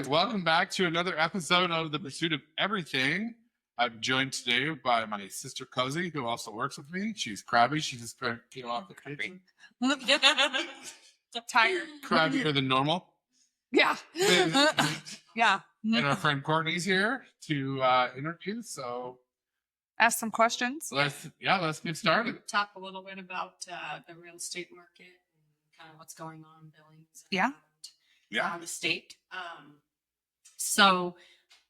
right, welcome back to another episode of The Pursuit of Everything. I'm joined today by my sister Cozi, who also works with me. She's crabby. She just came off the kitchen. Tired. Crabbier than normal. Yeah. Yeah. And our friend Courtney's here to interview. So Ask some questions. let's get started. Talk a little bit about the real estate market and kind of what's going on in Billings. Yeah. Around the state. So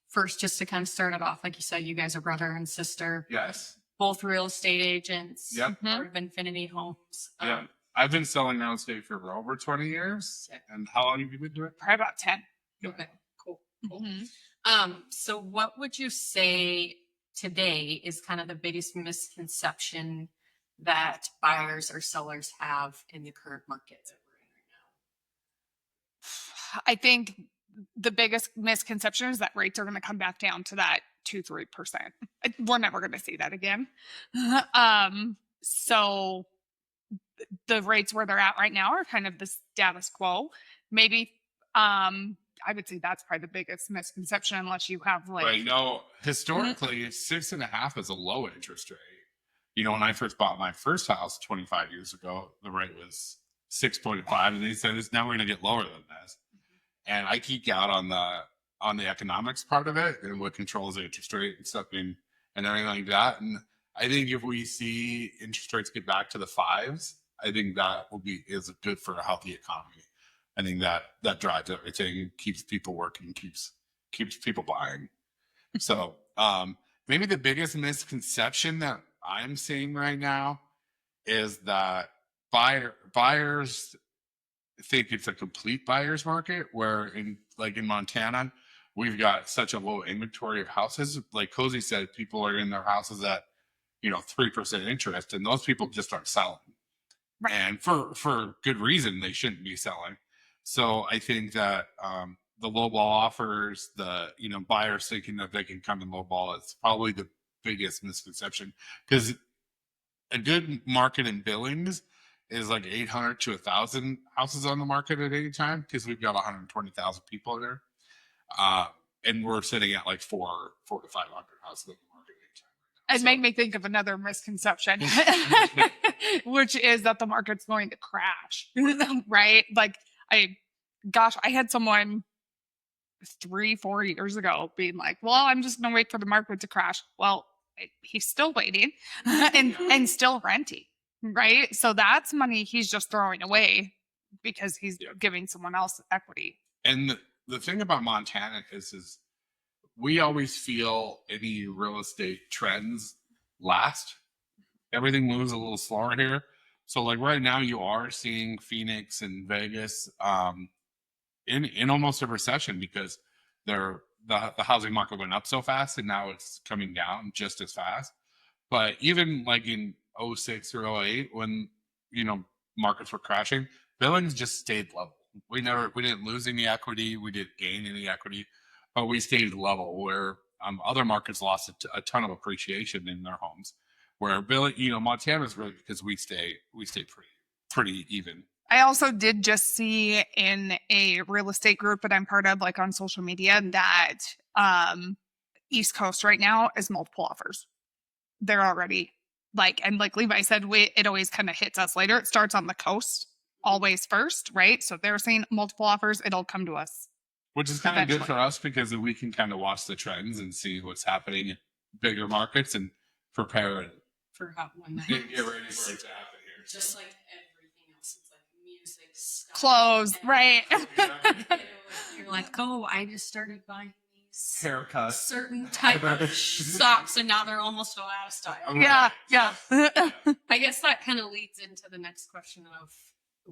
first, just to kind of start it off, like you said, you guys are brother and sister, Yes. both real estate agents. Yep. Part of Infinity Homes. Yeah. I've been selling real estate for over 20 years. Sick. And how long have you been doing it? Probably about 10. Okay. Cool. Mm-hmm. So what would you say today is kind of the biggest misconception that buyers or sellers have in the current market that we're in right now? I think the biggest misconception is that rates are going to come back down to that 2-3%. We're never going to see that again. So the rates where they're at right now are kind of the status quo. Maybe I would say that's probably the biggest misconception, unless you have like. Right. No, historically, 6.5 is a low interest rate. You know, when I first bought my first house 25 years ago, the rate was 6.5, and they said it's now we're going to get lower than this. And I geek out on the economics part of it and what controls the interest rate and stuff and everything like that. And I think if we see interest rates get back to the 5s, I think that is good for a healthy economy. I think that drives everything, keeps people working, keeps people buying. So maybe the biggest misconception that I'm seeing right now is that buyers think it's a complete buyer's market, where in Montana, we've got such a low inventory of houses. Like Cozi said, people are in their houses at 3% interest, and those people just aren't selling. Right. And for good reason, they shouldn't be selling. So I think that the lowball offers, the buyers thinking that they can come and lowball, is probably the biggest misconception, because a good market in Billings is like 800 to 1,000 houses on the market at any time, because we've got 120,000 people there, and we're sitting at like 400 to 500 houses on the market at any time. It made me think of another misconception, which is that the market's going to crash, right? Like, I had someone 3-4 years ago being like, well, I'm just going to wait for the market to crash. Well, he's still waiting and still renting, right? So that's money he's just throwing away because he's giving someone else equity. And the thing about Montana is we always feel any real estate trends last. Everything moves a little slower here. So like right now you are seeing Phoenix and Vegas in almost a recession, because the housing market went up so fast, and now it's coming down just as fast. But even like in 06 or 08, when markets were crashing, Billings just stayed level. We didn't lose any equity, we didn't gain any equity, but we stayed level, where other markets lost a ton of appreciation in their homes. Where Montana's really, because we stay pretty even. I also did just see in a real estate group that I'm part of, like on social media, that East Coast right now is multiple offers. They're already like Levi said, it always kind of hits us later. It starts on the coast always first, right? So if they're seeing multiple offers, it'll come to us. Which is kind of good for us, because we can kind of watch the trends and see what's happening in bigger markets and prepare for when that get ready for it to happen here. Just like everything else, it's like music, stuff, clothes, right? You're like, oh, I just started buying these Haircuts, certain type of socks, and now they're almost all out of style. Yeah. I guess that kind of leads into the next question of,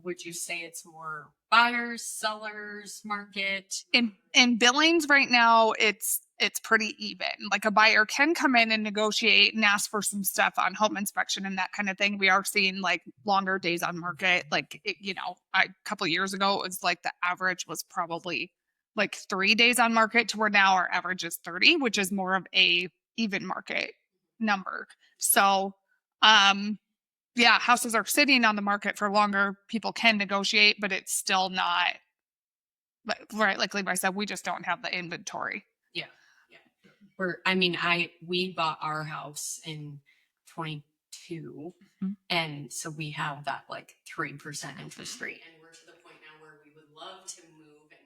would you say it's more buyers, sellers market? In Billings right now, it's pretty even. Like, a buyer can come in and negotiate and ask for some stuff on home inspection and that kind of thing. We are seeing like longer days on market. Like, a couple of years ago, it was like the average was probably like 3 days on market, to where now our average is 30, which is more of a even market number. So, houses are sitting on the market for longer. People can negotiate, but it's still not But, right, like Levi said, we just don't have the inventory. Yeah. We bought our house in 22. Mhm. And so we have that like 3% interest rate. And we're to the point now where we would love to move. And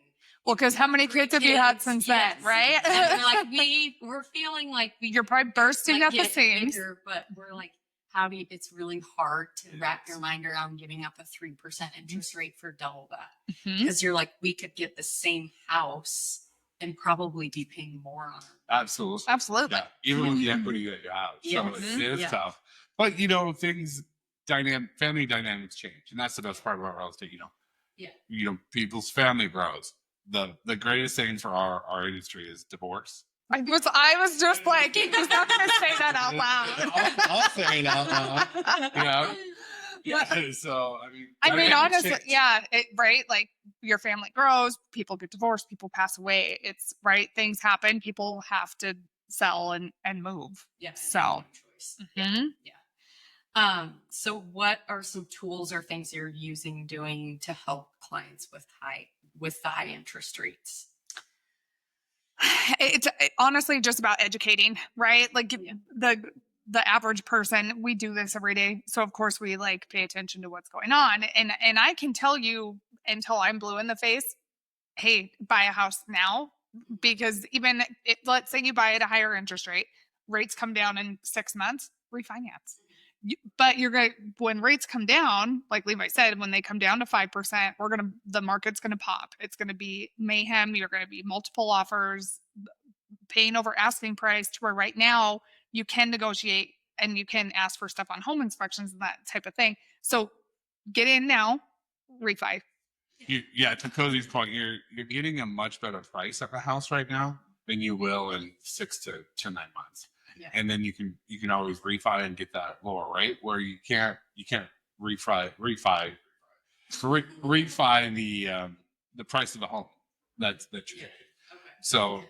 Well, because how many kids have you had since then, right? And we're feeling like You're probably bursting at the get seams. bigger, but we're like, it's really hard to wrap your mind around giving up a 3% interest rate for double that. Mhm. Because you're like, we could get the same house and probably be paying more on it. Absolutely. Absolutely. Yeah. Even with the equity that you have. Yeah. So it is tough. But family dynamics change. And that's the best part about real estate, people's family grows. The greatest thing for our industry is divorce. I was just like, he's not going to say that out loud. I'll say it out loud. Yeah. So, Honestly, change. yeah, right? Like your family grows, people get divorced, people pass away. It's right. Things happen. People have to sell and move. Yeah. So, choice. Mhm. Yeah. So what are some tools or things you're doing to help clients with the high interest rates? It's honestly just about educating, right? Like the average person, we do this every day. So of course we like pay attention to what's going on. And I can tell you until I'm blue in the face, hey, buy a house now. Because let's say you buy at a higher interest rate, rates come down in 6 months, refinance. But when rates come down, like Levi said, when they come down to 5%, the market's gonna pop. It's gonna be mayhem. You're gonna be multiple offers, paying over asking price, to where right now you can negotiate and you can ask for stuff on home inspections and that type of thing. So get in now, refi. To Cozi's point, you're getting a much better price at the house right now than you will in 6 to 9 months. Yeah. And then you can always refi and get that lower rate, where you can't refi the price of the home that you're getting. Okay. So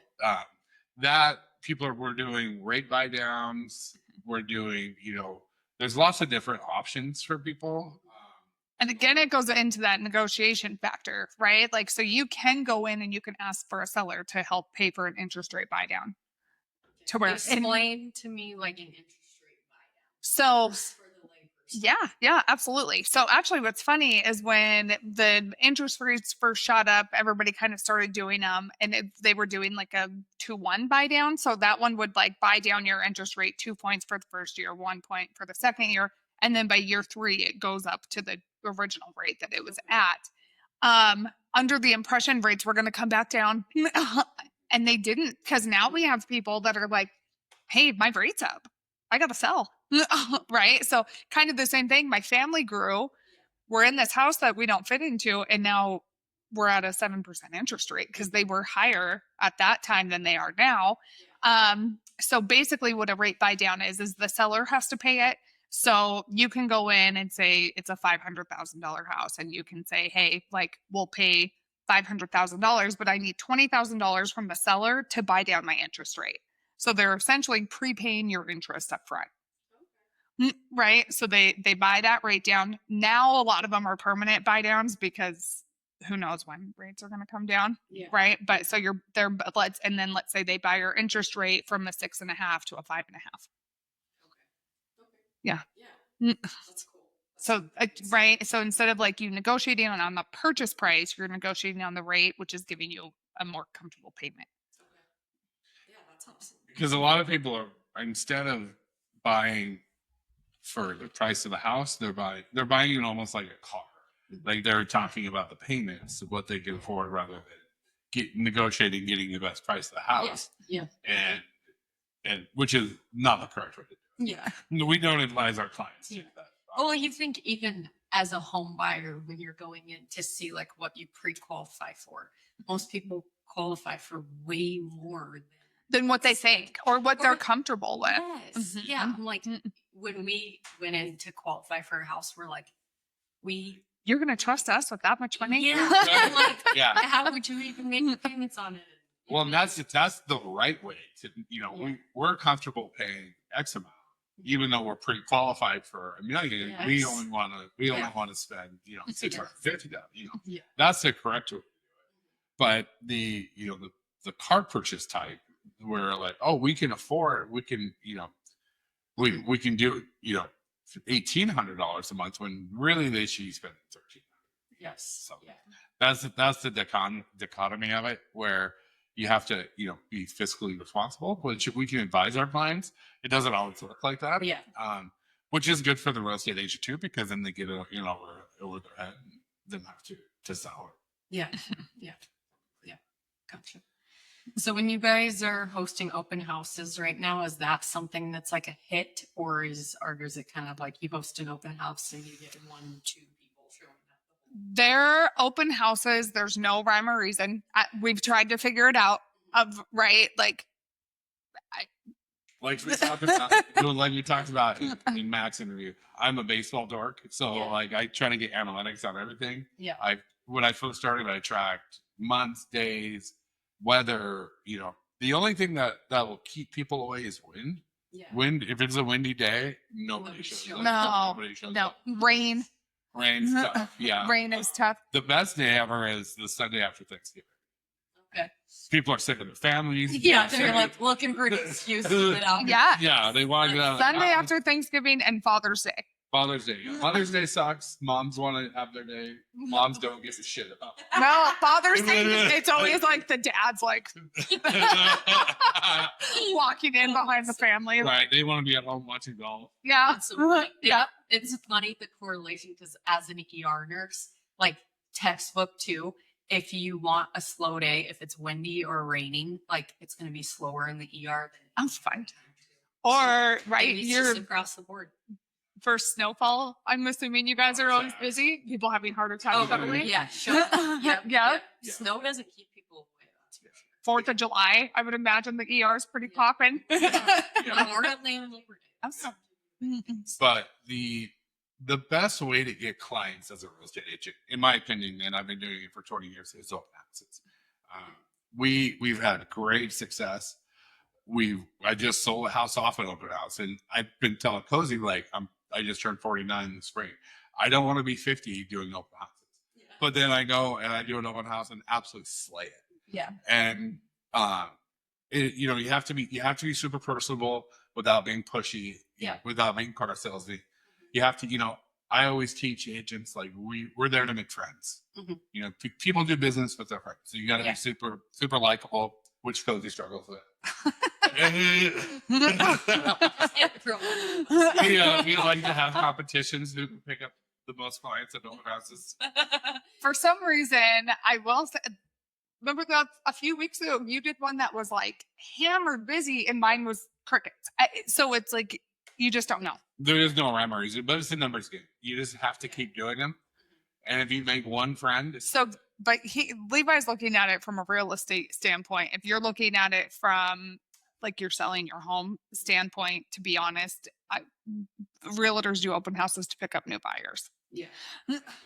we're doing rate buy downs. We're doing there's lots of different options for people. And again, it goes into that negotiation factor, right? Like, so you can go in and you can ask for a seller to help pay for an interest rate buy down. To where explain to me like an interest rate buy down. So for the layperson. Yeah, absolutely. So actually what's funny is when the interest rates first shot up, everybody kind of started doing them, and they were doing like a 2-1 buy down. So that one would like buy down your interest rate 2 points for the first year, 1 point for the second year. And then by year 3, it goes up to the original rate that it was at. Under the impression rates were going to come back down. And they didn't, because now we have people that are like, hey, my rate's up. I got to sell. Right? So kind of the same thing. My family grew. We're in this house that we don't fit into. And now we're at a 7% interest rate because they were higher at that time than they are now. So basically what a rate buy down is the seller has to pay it. So you can go in and say it's a $500,000 house, and you can say, hey, like we'll pay $500,000, but I need $20,000 from the seller to buy down my interest rate. So they're essentially prepaying your interest up front. Right? So they buy that rate down. Now a lot of them are permanent buy downs because who knows when rates are going to come down. Yeah. Right? But so let's say they buy your interest rate from a 6.5 to a 5.5. Yeah. That's cool. So, right. So instead of like you negotiating on the purchase price, you're negotiating on the rate, which is giving you a more comfortable payment. Okay. Yeah, that's awesome. Because a lot of people are, instead of buying for the price of the house, they're buying it almost like a car. Like they're talking about the payments of what they can afford rather than negotiating, getting the best price of the house. Yeah. And which is not the correct way to do it. Yeah. We don't advise our clients to do that. Well, you think even as a home buyer, when you're going in to see like what you pre-qualify for, most people qualify for way more than what they think or what they're comfortable with. Yes. Mhm. Yeah. I'm like, when we went in to qualify for a house, we're like, you're going to trust us with that much money? Yeah. I'm like, Yeah. how would you even make payments on it? Well, and that's the right way to, we're comfortable paying X amount, even though we're pre-qualified for $1 million. Yes. We only want to spend, $650,000. Yeah. That's the correct way. But the the car purchase type, where like, oh, we can afford, we can we can do $1,800 a month, when really they should be spending 13. Yes. So Yeah. that's the dichotomy of it, where you have to be fiscally responsible, which we can advise our clients. It doesn't always look like that. Yeah. Which is good for the real estate agent too, because then they get over their head and then have to sell it. Yeah. Yeah. Yeah. Gotcha. So when you guys are hosting open houses right now, is that something that's like a hit, or is it kind of like you host an open house and you get 1, 2 people showing up? They're open houses. There's no rhyme or reason. We've tried to figure it out. Right, like Like we talked about in Mac's interview, I'm a baseball dork, so Yeah. like I try to get analytics on everything. Yeah. When I first started, I tracked months, days, weather. The only thing that will keep people away is wind. Yeah. Wind. If it's a windy day, nobody Nobody shows shows up. no, Nobody shows no up. rain. Rain stuff. Yeah. Rain is tough. The best day ever is the Sunday after Thanksgiving. Okay. People are sick of their families. Yeah, they're like looking for an excuse to get out. Yeah. Yeah, they want to get out of the Sunday house. after Thanksgiving and Father's Day. Father's Day. Yeah. Mother's Day sucks. Moms want to have their day. Moms don't give a shit about it. No, Father's Day. It's always like the dad's like walking in behind the family. Right. They want to be at home watching golf. Yeah. That's so funny. Yeah. It's funny, the correlation, because as an ER nurse, like textbook too, if you want a slow day, if it's windy or raining, like it's going to be slower in the ER than That's fine. Or right, maybe it's you're just across the board. for snowfall. I'm assuming you guys are always busy. People having heart attacks. Probably. yeah, sure. Yep, Yeah. Yeah. Snow doesn't keep people away. That's for sure. 4th of July. I would imagine the ER is pretty popping. Memorial Day and Labor Day. Awesome. But the best way to get clients as a real estate agent, in my opinion, and I've been doing it for 20 years, is open houses. We've had great success. I just sold a house off an open house, and I've been telling Cozi, like, I just turned 49 in the spring. I don't want to be 50 doing open houses. Yeah. But then I go and I do an open house and absolutely slay it. Yeah. And you have to be super personable without being pushy. Yeah. Without being car salesy. You have to, I always teach agents, like, we're there to make friends. Mhm. People do business with their friends, so you got to Yeah. be super super likable, which Cozi struggles with. We like to have competitions who can pick up the most clients at open houses. For some reason, I will say, remember that a few weeks ago, you did one that was like hammered busy and mine was crickets. So it's like, you just don't know. There is no rhyme or reason, but it's a numbers game. You just have to keep doing them. And if you make one friend, So, but Levi's looking at it from a real estate standpoint. If you're looking at it from like you're selling your home standpoint, to be honest, realtors do open houses to pick up new buyers. Yeah.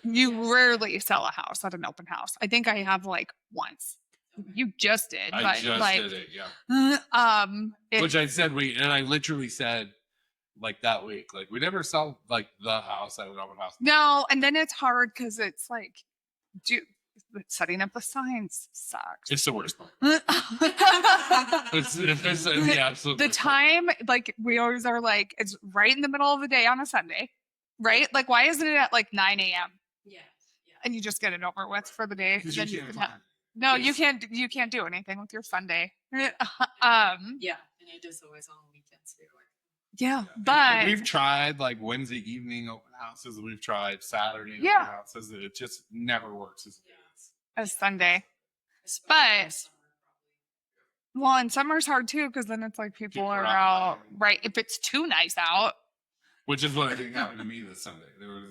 You rarely sell a house at an open house. I think I have like once. You just did, I but just like, did it, yeah. it- Which I said and I literally said, like, that week, like, we never sell like the house at an open house. no, and then it's hard because it's like, setting up the signs sucks. It's the worst part. the It's the absolute worst part. time, like we always are like, it's right in the middle of the day on a Sunday, right? Like, why isn't it at like 9 a.m. Yeah. Yeah. and you just get it over with for the day? 'Cause Then you you can't can find it. no, Yes. you can't do anything with your fun day. Yeah. And it is always on weekends too. Yeah, Yeah. but We've tried like Wednesday evening open houses. We've tried Saturday open Yeah. houses. It just never works. a Sunday. Especially But- in summer, Well, and summer's hard too because then it's like people People are are out, out. right? If it's too nice out, Which is what I think happened to me this Sunday.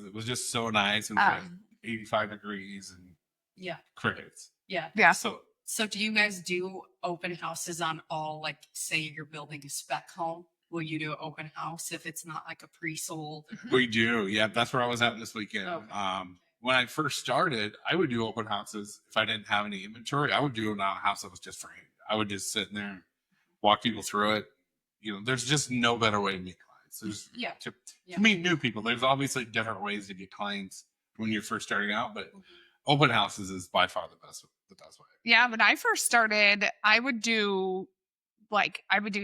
It was just so nice and like um, 85 degrees and Yeah. crickets. Yeah. yeah. So do you guys do open houses on all, like, say you're building a spec home? Will you do an open house if it's not like a pre-sold? We do. Yeah, that's where I was at this weekend. Okay. When I first started, I would do open houses if I didn't have any inventory. I would do a house that was just for me. I would just sit in there and walk people through it. There's just no better way to meet clients. There's Yeah. to Yeah. meet new people. There's obviously different ways to get clients when you're first starting out, but open houses is by far the best way. Yeah, when I first started, I would do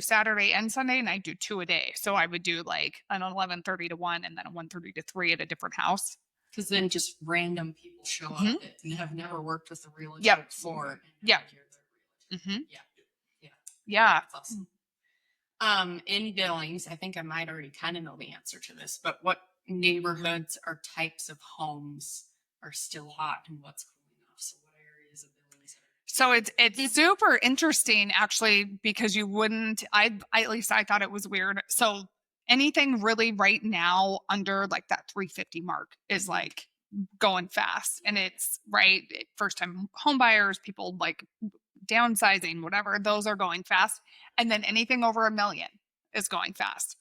Saturday and Sunday, and I do 2 a day. So I would do like an 11:30 to 1 and then a 1:30 to 3 at a different house. Because then just random people show up Mhm. and have never worked with a realtor Yep. before. And Yep. you're their realtor. hmm Yeah. Yeah. Yeah. That's awesome. In Billings, I think I might already kind of know the answer to this, but what neighborhoods or types of homes are still hot and what's cooling off? So what areas of Billings So it's super interesting actually, because you wouldn't, at least I thought it was weird. So anything really right now under like that 350 mark is like going fast, and it's right, first time home buyers, people like downsizing, whatever, those are going fast. And then anything over $1 million is going fast.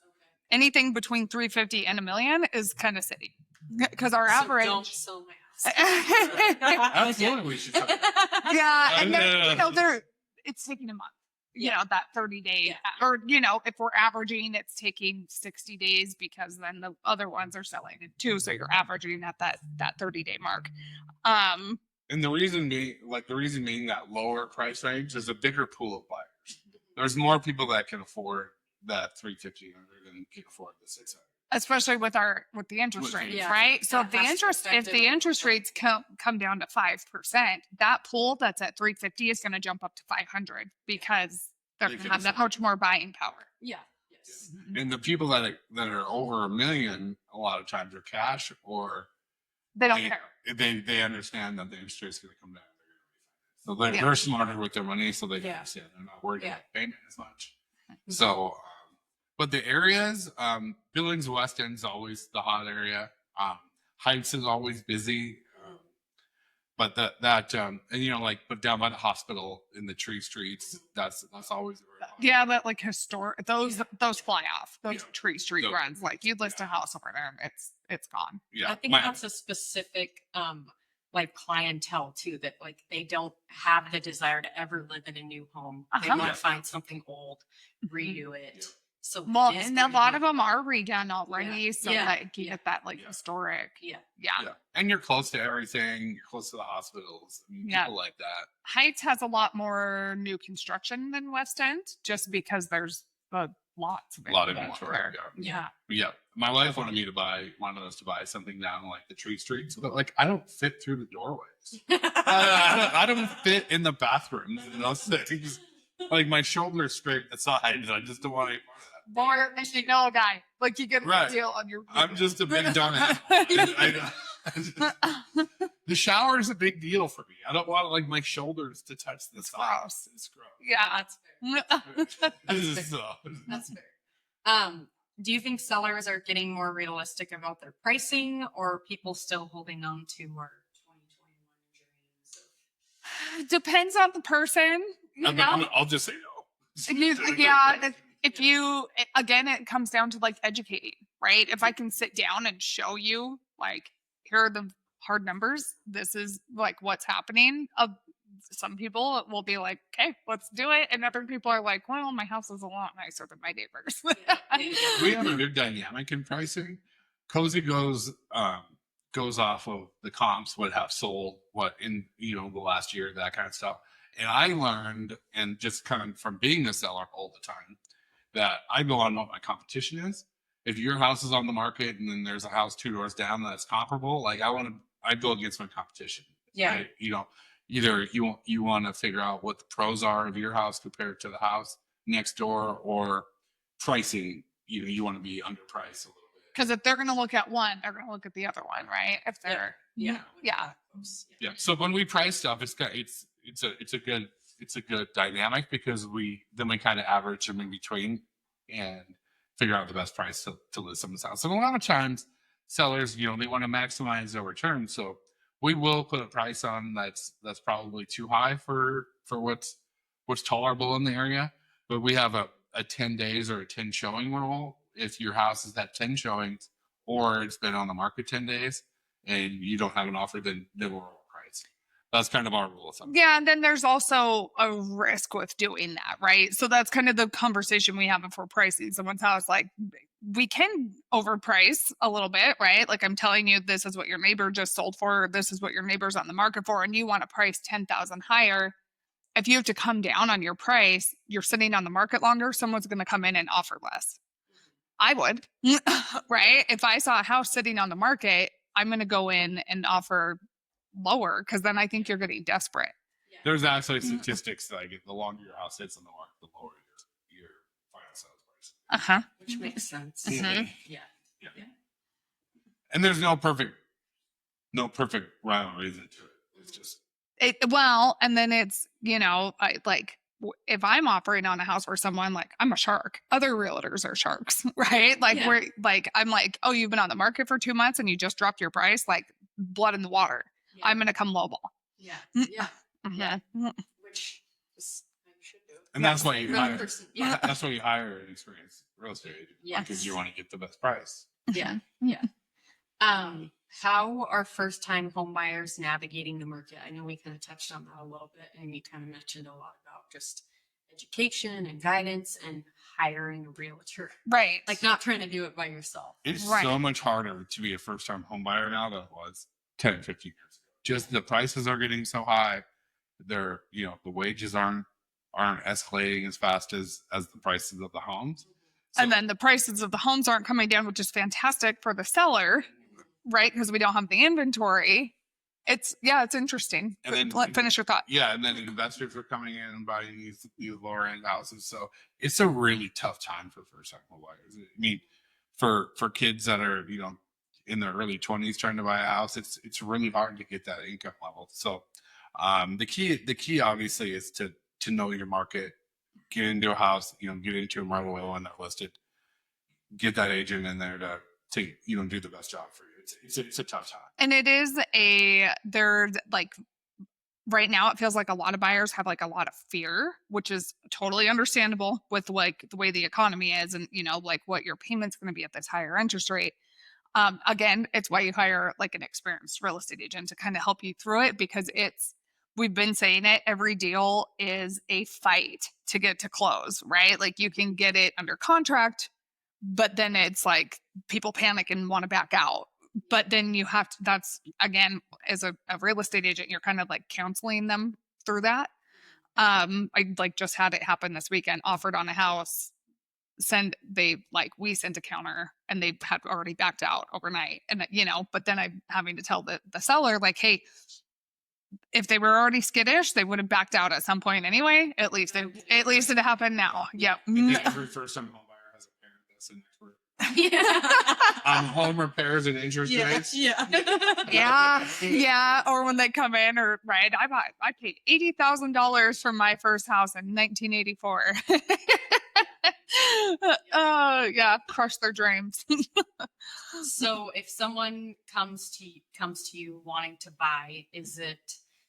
Anything between 350 and $1 million is kind of city, because our average. Don't sell my house. Absolutely, we should talk about it. Yeah, and they're it's taking a month. You know, that 30-day, or if we're averaging, it's taking 60 days, because then the other ones are selling it too. So you're averaging at that 30-day mark. And the reason being that lower price range is a bigger pool of buyers. There's more people that can afford that 350 than can afford the 600. Especially with the interest rates, Yeah. right? So That if the interest rates come down to 5%, that pool that's at 350 is going to jump up to 500, because they're going to have that much more buying power. Yeah. Yes. And the people that are over $1 million, a lot of times are cash, or They don't care. They understand that the interest rate's going to come down. So they're smarter with their money, so they understand. They're not worried about paying as much. So, but the areas, Billings West End is always the hot area. Heights is always busy. But but down by the hospital in the tree streets, that's always very hot. Yeah, that like historic, those fly off. Those tree street So- runs. Like you list a house over there, and it's gone. Yeah, I think that's a specific like clientele too, that like they don't have the desire to ever live in a new home. They Uh-huh. want to find something old, redo it. Yeah. So Well, this and a kind lot of them are redone already, Yeah. so Yeah. that you Yeah. get that like Yeah. historic. Yeah. Yeah. yeah, and you're close to everything. You're close to the hospitals. I mean, Yeah. people like that. Heights has a lot more new construction than West End, just because there's lots of A lot of available inventory. there. Yeah. Yeah. Yeah, my wife wanted us to buy something down like the tree streets, but like I don't fit through the doorways. I don't fit in the bathrooms and those things. Like my shoulders straight the sides. I just don't want to. More than you know, guy. Like you get a Right. deal on your. I'm just a big donut. The shower is a big deal for me. I don't want like my shoulders to touch the sides. It's gross. Yeah. That's fair. That's fair. Do you think sellers are getting more realistic about their pricing, or are people still holding on to our 2021 dreams? Depends on the person. You know? I'll just say no. Yeah. If you, again, it comes down to like educating, right? If I can sit down and show you, like, here are the hard numbers, this is like what's happening. Some people will be like, okay, let's do it. And other people are like, well, my house is a lot nicer than my neighbors. We have a good dynamic in pricing. Cozi goes off of the comps, what have sold, what in the last year, that kind of stuff. And I learned, and just kind of from being a seller all the time, that I go on what my competition is. If your house is on the market and then there's a house 2 doors down that's comparable, like I go against my competition. Yeah. Right? Either you want to figure out what the pros are of your house compared to the house next door, or pricing. You want to be underpriced a little bit. Because if they're going to look at one, they're going to look at the other one, right? If they're, Yeah. Yeah. So when we price stuff, it's a good dynamic, because we kind of average them in between and figure out the best price to list someone's house. And a lot of times sellers, they want to maximize their return. So we will put a price on that's probably too high for what's tolerable in the area. But we have a 10 days or a 10 showing rule. If your house is at 10 showings, or it's been on the market 10 days and you don't have an offer, then we'll roll price. That's kind of our rule of thumb. Yeah, and then there's also a risk with doing that, right? So that's kind of the conversation we have before pricing someone's house. Like, we can overprice a little bit, right? Like, I'm telling you, this is what your neighbor just sold for, or this is what your neighbor's on the market for, and you want to price 10,000 higher. If you have to come down on your price, you're sitting on the market longer, someone's going to come in and offer less. I would, right? If I saw a house sitting on the market, I'm going to go in and offer lower because then I think you're getting desperate. There's actually statistics like the longer your house sits on the market, the lower your final sales price. Uh-huh. Which makes sense. Mhm. Yeah. And there's no perfect rhyme or reason to it. It's just Well, and then it's, if I'm operating on a house for someone, like, I'm a shark, other realtors are sharks, right? Like, Yeah. we're like, I'm like, oh, you've been on the market for 2 months and you just dropped your price, like, blood in the water. Yeah. I'm going to come lowball. Yeah. Mm. Yeah. Yeah. Which is, I should do. and that's why you Real hire. person. Yeah. That's why you hire an experienced real estate agent Yes. because you want to get the best price. Yeah. Yeah. How are first time home buyers navigating the market? I know we kind of touched on that a little bit, and you kind of mentioned a lot about just education and guidance and hiring a realtor. Right. Like, not trying to do it by yourself. It's Right. so much harder to be a first time home buyer now than it was 10, 15 years ago. Just the prices are getting so high. They're, the wages aren't escalating as fast as the prices of the homes. And then the prices of the homes aren't coming down, which is fantastic for the seller, right? Because we don't have the inventory. It's interesting. And then- Finish your thought. Yeah, and then investors are coming in and buying these lower end houses. So it's a really tough time for first time home buyers. I mean, for kids that are, in their early 20s trying to buy a house, it's really hard to get that income level. So the key obviously is to know your market, get into a house, get into them right away when they're listed, get that agent in there to do the best job for you. It's a tough time. And it is they're like, right now it feels like a lot of buyers have like a lot of fear, which is totally understandable with like the way the economy is and, like what your payment's going to be at this higher interest rate. Again, it's why you hire like an experienced real estate agent to kind of help you through it because we've been saying it, every deal is a fight to get to close, right? Like you can get it under contract, but then it's like people panic and want to back out. But then you have to, that's again, as a real estate agent, you're kind of like counseling them through that. I like just had it happen this weekend, offered on a house, we sent a counter and they had already backed out overnight. And but then I'm having to tell the seller, like, hey, if they were already skittish, they would have backed out at some point anyway. At least it happened now. Yep. Every first time home buyer has a parent that's an expert Yeah. on home repairs and interest rates. Yeah. Yeah. Or when they come in, or right, I paid $80,000 for my first house in 1984. Yeah, crush their dreams. So if someone comes to you wanting to buy, is it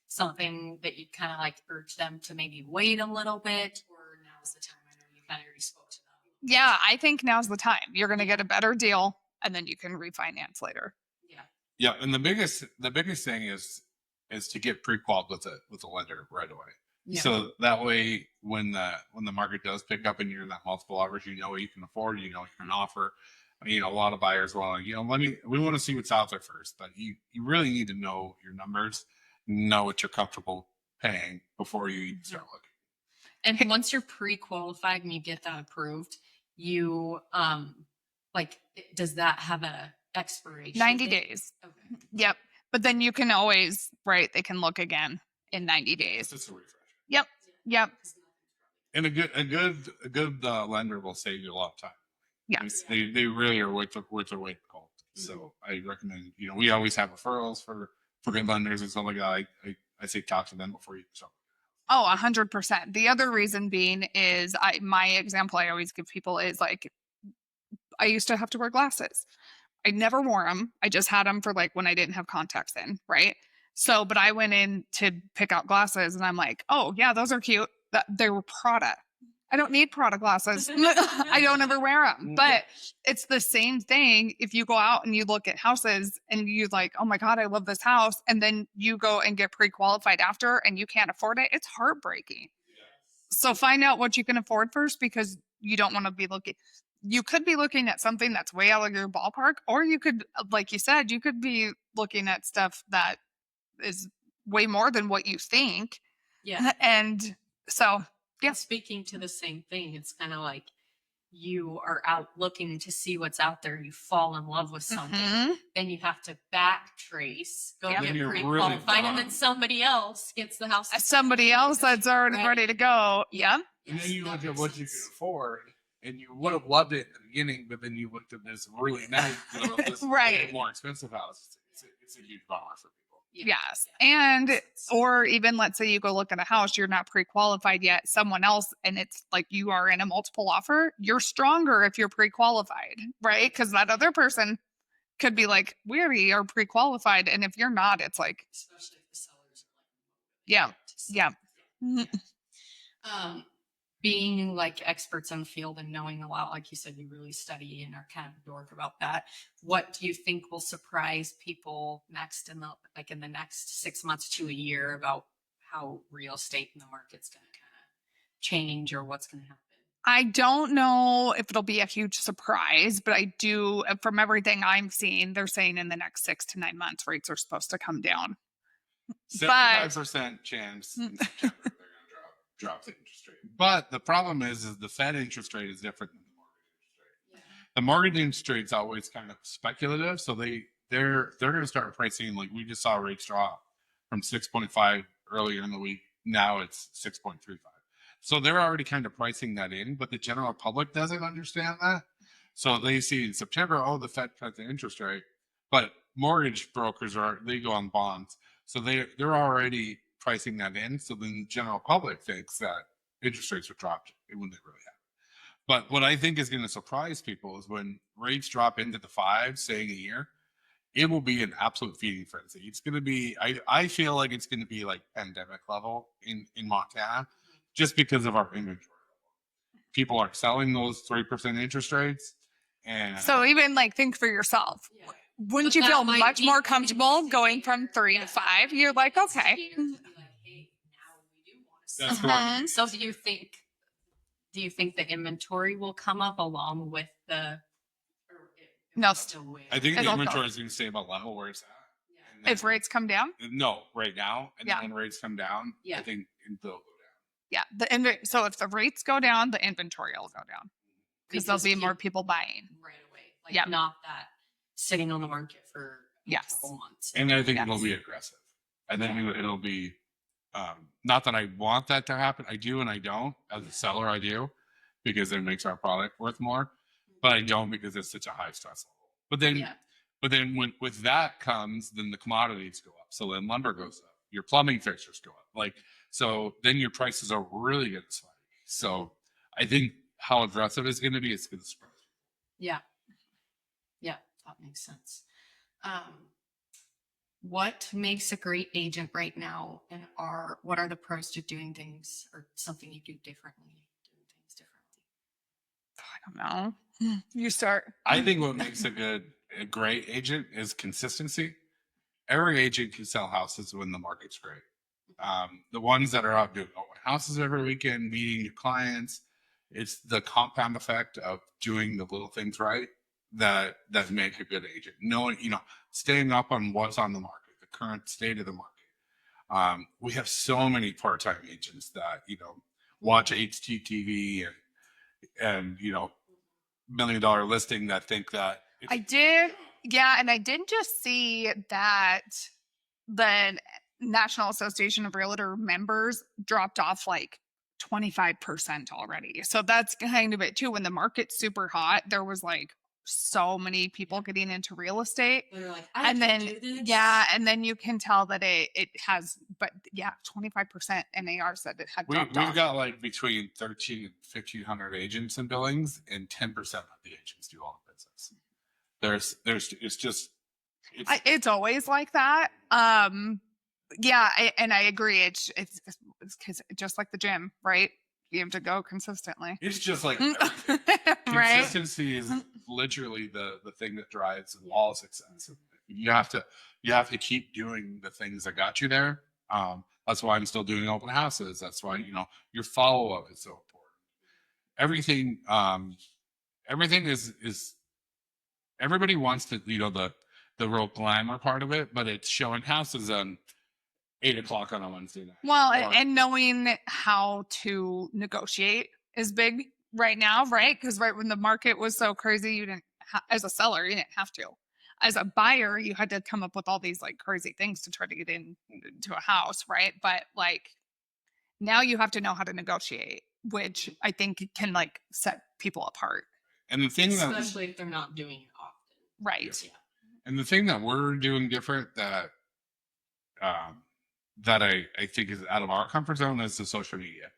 something that you'd kind of like urge them to maybe wait a little bit, or now's the time? I know you kind of already spoke to them. Yeah, I think now's the time. You're going to get a better deal, and then you can refinance later. Yeah. Yeah, and the biggest thing is to get pre-qualified with a lender right away. Yeah. So that way, when the market does pick up and you're in that multiple offers, what you can afford, you can offer. A lot of buyers want to, we want to see what's out there first, but you really need to know your numbers, know what you're comfortable paying before you even start looking. And once you're pre-qualified and you get that approved, you does that have a expiration? 90 date? days. Okay. Yep. But then you can always, right, they can look again in 90 days. It's just a refresh. Yep. And a good lender will save you a lot of time. Yes. They really are worth their weight in gold. So I recommend, we always have referrals for good lenders and stuff like that. I say talk to them before you start. Oh, 100%. The other reason being is my example I always give people is like, I used to have to wear glasses. I never wore them. I just had them for like when I didn't have contacts in, right? So, but I went in to pick out glasses and I'm like, oh yeah, those are cute. They were Prada. I don't need Prada glasses. I don't ever wear them. But it's the same thing if you go out and you look at houses and you like, oh my God, I love this house. And then you go and get pre-qualified after and you can't afford it. It's heartbreaking. So find out what you can afford first, because you don't want to be looking. You could be looking at something that's way out of your ballpark, or you could, like you said, you could be looking at stuff that is way more than what you think. Yeah. And so, yeah. Speaking to the same thing, it's kind of like you are out looking to see what's out there. You fall in love with something, Mhm. then you have to backtrace, go Yep. get Then you're pre-qualified, really and then somebody else gets the house. Somebody else that's already Right. ready to go. Yeah. And then you that look at makes what you sense. can afford, and you would have loved it in the beginning, but then you looked at this really nice, this Right. way more expensive house. It's a huge bummer for people. Yes. And, or even let's say you go look at a house, you're not pre-qualified yet, someone else, and it's like you are in a multiple offer, you're stronger if you're pre-qualified, right? Because that other person could be like, we already are pre-qualified. And if you're not, it's like, Especially if the sellers are like, yeah, to sell. yeah. Being like experts in the field and knowing a lot, like you said, you really study and are kind of a dork about that. What do you think will surprise people next in the next 6 months to a year about how real estate in the market's going to kind of change, or what's going to happen? I don't know if it'll be a huge surprise, but I do, from everything I'm seeing, they're saying in the next 6 to 9 months, rates are supposed to come down. 75% chance in September they're going to drop the interest rate. But the problem is the Fed interest rate is different than the mortgage interest rate. Yeah. The mortgage interest rate's always kind of speculative, so they're going to start pricing, like we just saw rates drop from 6.5 earlier in the week. Now it's 6.35. So they're already kind of pricing that in, but the general public doesn't understand that. So they see in September, oh, the Fed cut the interest rate, but mortgage brokers they go on bonds, so they're already pricing that in. So then the general public thinks that interest rates are dropped when they really haven't. But what I think is going to surprise people is when rates drop into the fives, saying a year, it will be an absolute feeding frenzy. It's going to be, I feel like it's going to be like pandemic level in Montana, just because of our inventory. People are selling those 3% interest rates. And So even like think for yourself. Yeah. Wouldn't But you that feel might much be more an comfortable instant going from 3 yeah. to 5? You're like, It's okay. here to be like, hey, now we do want to sell. That's Uh-huh. correct. So do you think the inventory will come up along with the? Or No. still wait? I think the It'll go. inventory is going to stay about level where it's at. Yeah. And then- If rates come down, no, right now, and Yeah. then when rates come down, Yeah. I think they'll go down. yeah. So if the rates go down, the inventory will go down because there'll be more people buying. right away. Like Yep. not that sitting on the market for a Yes. couple months. And I think Yes. it'll be aggressive. I think it'll be, not that I want that to happen. I do and I don't. As a seller, I do, because it makes our product worth more. But I don't because it's such a high stress level. But then, Yeah. when with that comes, then the commodities go up. So then lumber goes up. Your plumbing fixtures go up. Like, so then your prices are really going to spike. So I think how aggressive it's going to be, it's going to surprise people. Yeah. Yeah, that makes sense. What makes a great agent right now, and what are the pros to doing things or something you do differently? Doing things differently. I don't know. You start. I think what makes a great agent is consistency. Every agent can sell houses when the market's great. The ones that are out doing open houses every weekend, meeting your clients, it's the compound effect of doing the little things right that make a good agent. Knowing, staying up on what's on the market, the current state of the market. We have so many part-time agents that watch HGTV and $1 million listing that think that I did. Yeah. And I did just see that the National Association of Realtor members dropped off like 25% already. So that's kind of it too. When the market's super hot, there was like so many people getting into real estate. They're like, And then, yeah, and then you can tell that it has, but yeah, 25% NAR said it had dropped we've off. got like between 13 and 1,500 agents in Billings, and 10% of the agents do all the business. It's always like that. Yeah, and I agree. It's because just like the gym, right? You have to go consistently. It's just like Right? consistency is literally the thing that drives all success. You have to keep doing the things that got you there. That's why I'm still doing open houses. That's why, your follow up is so important. Everything is everybody wants to, the real glamour part of it, but it's showing houses on 8 o'clock on a Wednesday night. Well, and knowing how to negotiate is big right now, right? Because right when the market was so crazy, you didn't, as a seller, you didn't have to. As a buyer, you had to come up with all these like crazy things to try to get into a house, right? But like now you have to know how to negotiate, which I think can like set people apart. And the thing especially if they're not doing it often. Right. Yeah. And the thing that we're doing different that I think is out of our comfort zone is the social media.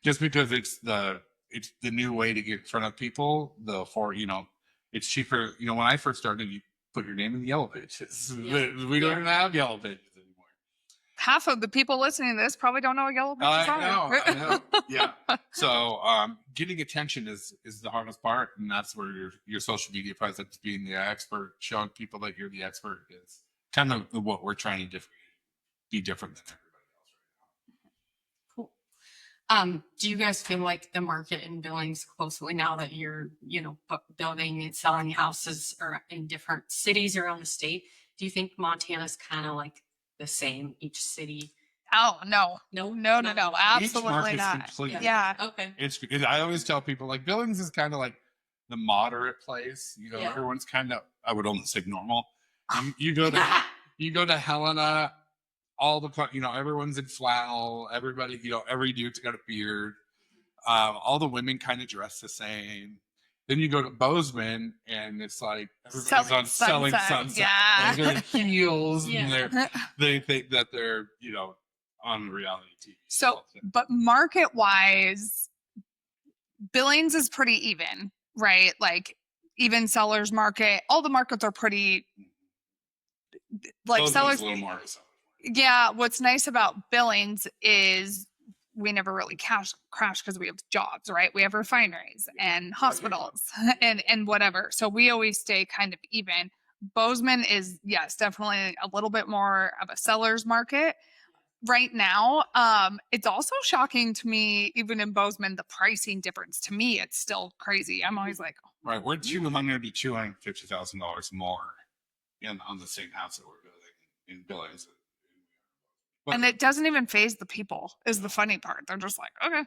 Just because it's the new way to get in front of people. It's cheaper. When I first started, you put your name in the yellow pages. Yeah. We don't even have yellow pages anymore. Half of the people listening to this probably don't know what yellow pages are. I know. Yeah. So getting attention is the hardest part, and that's where your social media presence, being the expert, showing people that you're the expert, is kind of what we're trying to be different than everybody else right now. Cool. Do you guys feel like the market in Billings closely now that you're, building and selling houses or in different cities around the state? Do you think Montana's kind of like the same each city? Oh no, No, absolutely market's not. completely Yeah. Okay. I always tell people like Billings is kind of like the moderate place. Yeah. Everyone's kind of, I would almost say, normal. You go to Helena, all the everyone's in flannel. Everybody, every dude's got a beard. All the women kind of dress the same. Then you go to Bozeman, and it's like everybody's selling sunset. Yeah. And they're in heels, Yeah. and they think that they're on reality TV. So, but market wise, Billings is pretty even, right? Like even sellers market, all the markets are pretty like Bozeman's sellers. a little more. Yeah. What's nice about Billings is we never really crash because we have jobs, right? We have refineries and hospitals and whatever. So we always stay kind of even. Bozeman is, yes, definitely a little bit more of a seller's market right now. It's also shocking to me, even in Bozeman, the pricing difference. To me, it's still crazy. I'm always like, right, we're $250,000 more on the same house that we're building in Billings. and it doesn't even phase the people. Is the funny part? They're just like, okay.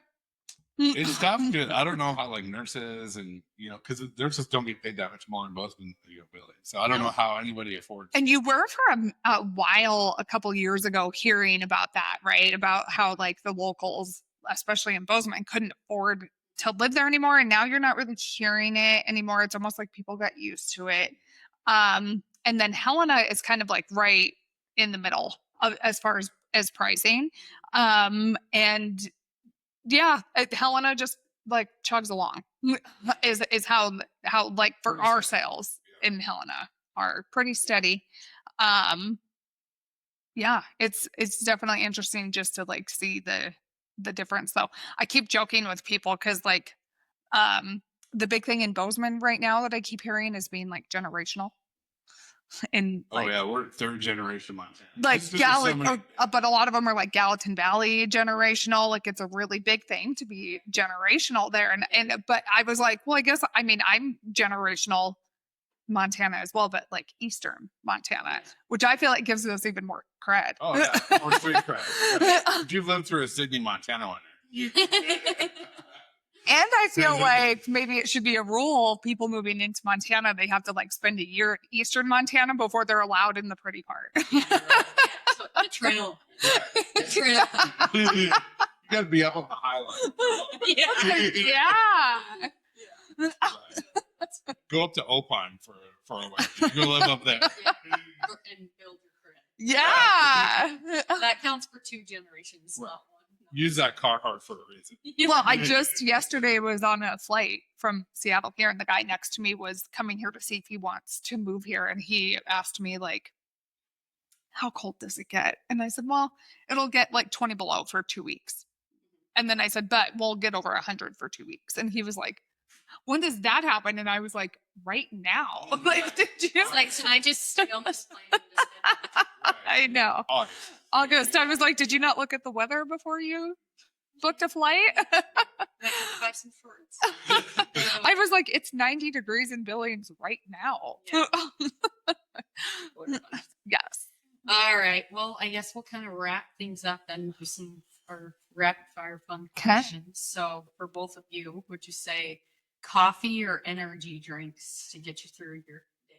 It's tough. I don't know how like nurses and because nurses don't get paid that much more in Bozeman than Billings. So I don't know how anybody affords. And you were for a while, a couple years ago, hearing about that, right? About how like the locals, especially in Bozeman, couldn't afford to live there anymore. And now you're not really hearing it anymore. It's almost like people got used to it. And then Helena is kind of like right in the middle of, as far as pricing. And yeah, Helena just like chugs along is how like for Pretty our steady. sales in Helena are pretty steady. Yeah, it's definitely interesting just to like see the difference though. I keep joking with people because like the big thing in Bozeman right now that I keep hearing is being like generational. And like, We're third generation Montana. like Gallatin, but a lot of them are like Gallatin Valley generational. Like it's a really big thing to be generational there. And but I was like, well, I mean I'm generational Montana as well, but like Eastern Montana, which I feel like gives us even more cred. Oh yeah, more street cred. If you've lived through a Sydney, Montana winter. And I feel like maybe it should be a rule. People moving into Montana, they have to like spend a year in Eastern Montana before they're allowed in the pretty part. So, the trail. The trail. You got to be up on the highline. Yeah. Go up to Opine for a while. Go live up there. And build your credit. Yeah. That counts for 2 generations, not 1. Use that Carhartt for a reason. Well, I just yesterday was on a flight from Seattle here, and the guy next to me was coming here to see if he wants to move here. And he asked me, like, how cold does it get? And I said, well, it'll get like 20 below for 2 weeks. And then I said, but we'll get over 100 for 2 weeks. And he was like, when does that happen? And I was like, right now. Like, did you? It's like, can I just stay on this plane? And just I know. August. August. I was like, did you not look at the weather before you booked a flight? buy some shorts. I was like, it's 90 degrees in Billings right now. Yeah. Yes. All right. Well, I guess we'll kind of wrap things up and do some our rapid fire fun Okay. questions. So for both of you, would you say coffee or energy drinks to get you through your day?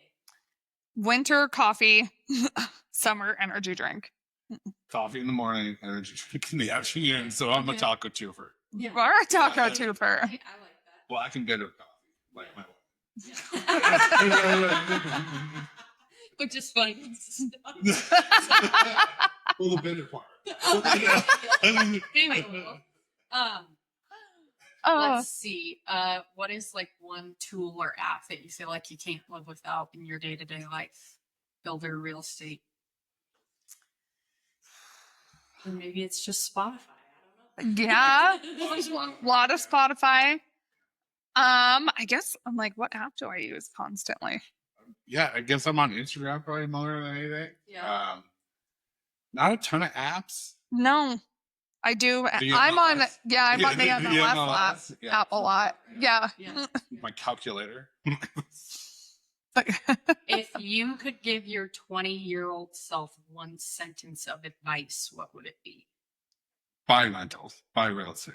Winter coffee, summer energy drink. Coffee in the morning, energy drink in the afternoon. So I'm a Okay. taco twofer. You are a taco twofer. I like that. Black and bitter coffee, like my Which is funny. well, the bitter part. Anyway, Oh, let's see. What is like one tool or app that you feel like you can't live without in your day-to-day life? Builder, real estate. Or maybe it's just Spotify. I don't know. yeah. A lot of Spotify. I guess I'm like, what app do I use constantly? Yeah, I guess I'm on Instagram probably more than anything. Yeah. Not a ton of apps. No, I do. The I'm on. MLS? Yeah, I'm on the Yeah, MLS yeah. app a lot. Yeah. Yeah. My calculator. If you could give your 20-year-old self one sentence of advice, what would it be? Buy rentals, buy real estate.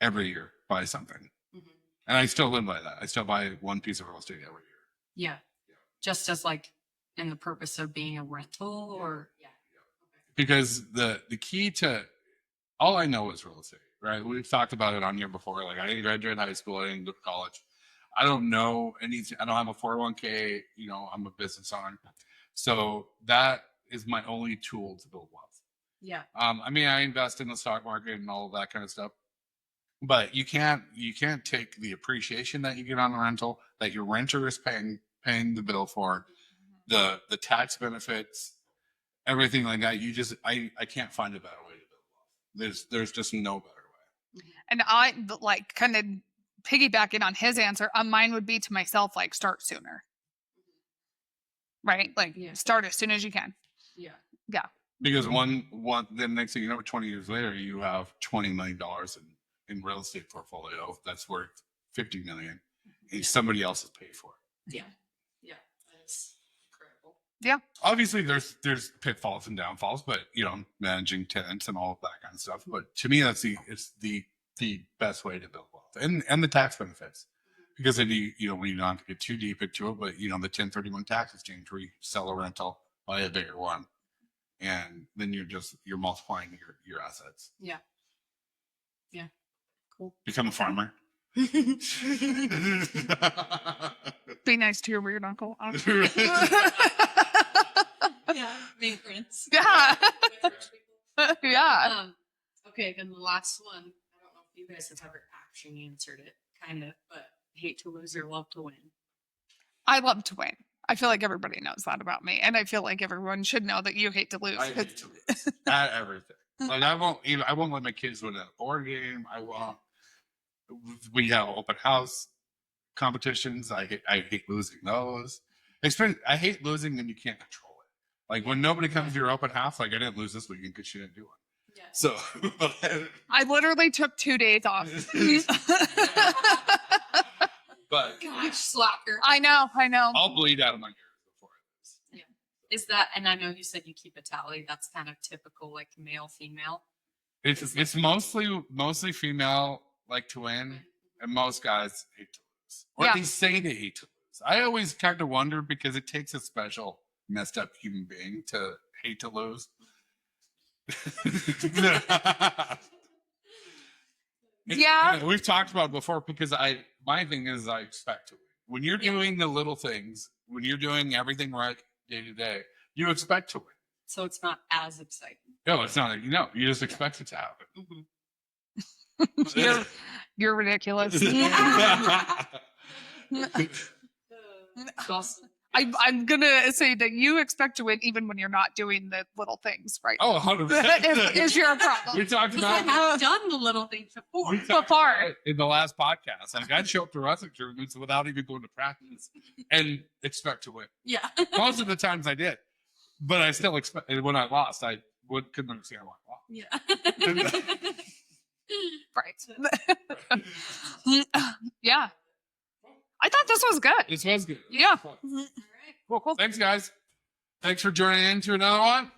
Every year, buy something. Mhm. And I still live by that. I still buy one piece of real estate every year. Yeah. Just as like in the purpose of being a rental or yeah. Because the key to all I know is real estate, right? We've talked about it on here before. Like I didn't graduate high school, I didn't go to college. I don't know anything. I don't have a 401k, I'm a business owner. So that is my only tool to build wealth. Yeah. I mean, I invest in the stock market and all of that kind of stuff. But you can't take the appreciation that you get on the rental that your renter is paying the bill for, the tax benefits, everything like that. I can't find a better way to build wealth. There's just no better way. And I like kind of piggybacking on his answer. Mine would be to myself, like start sooner. Right? Like Yeah. start as soon as you can. Yeah. Yeah. Because the next thing you know, 20 years later, you have $20 million in real estate portfolio that's worth $50 million, and somebody else has paid for it. Yeah. Yeah. That's incredible. Yeah. Obviously, there's pitfalls and downfalls, but managing tenants and all of that kind of stuff. But to me, it's the best way to build wealth, and the tax benefits, because then when you don't have to get too deep into it, but the 1031 tax exchange where you sell a rental, buy a bigger one, and then you're multiplying your assets. Yeah. Yeah. Cool. Become a farmer. Be nice to your weird uncle. Yeah. Maintenance. Yeah. Yeah. Okay, then the last one. I don't know if you guys have ever actually answered it, kind of, but hate to lose or love to win. I love to win. I feel like everybody knows that about me. And I feel like everyone should know that you hate to lose. I hate to lose at everything. Like I won't let my kids win a board game. I won't. We have open house competitions. I hate losing those. I hate losing when you can't control it. Like when nobody comes to your open house, like I didn't lose this weekend because she didn't do one. Yeah. So I literally took 2 days off. but Gosh, slacker. I know. I'll bleed out of my ears before this. Yeah. Is that, and I know you said you keep a tally. That's kind of typical, like male, female. It's mostly female like to win, and most guys hate to lose, or Yeah. they say they hate to lose. I always kind of wonder because it takes a special messed up human being to hate to lose. Yeah. We've talked about it before because my thing is I expect to win. When you're doing the little things, when you're doing everything right day to day, you expect to win. So it's not as exciting. No, it's not. You just expect it to happen. Mm-hmm. You're ridiculous. Awesome. I'm gonna say that you expect to win even when you're not doing the little things, right? Oh, 100%. is your problem. We talked Because I about have done the little things before. we talked far. about it in the last podcast. Like I'd show up to wrestling tournaments without even going to practice and expect to win. Yeah. Most of the times I did, but I still expect. And when I lost, I couldn't understand why I lost. Yeah. Right. Yeah. I thought this was good. This was good. Yeah. Cool. Thanks, guys. Thanks for joining in to another one.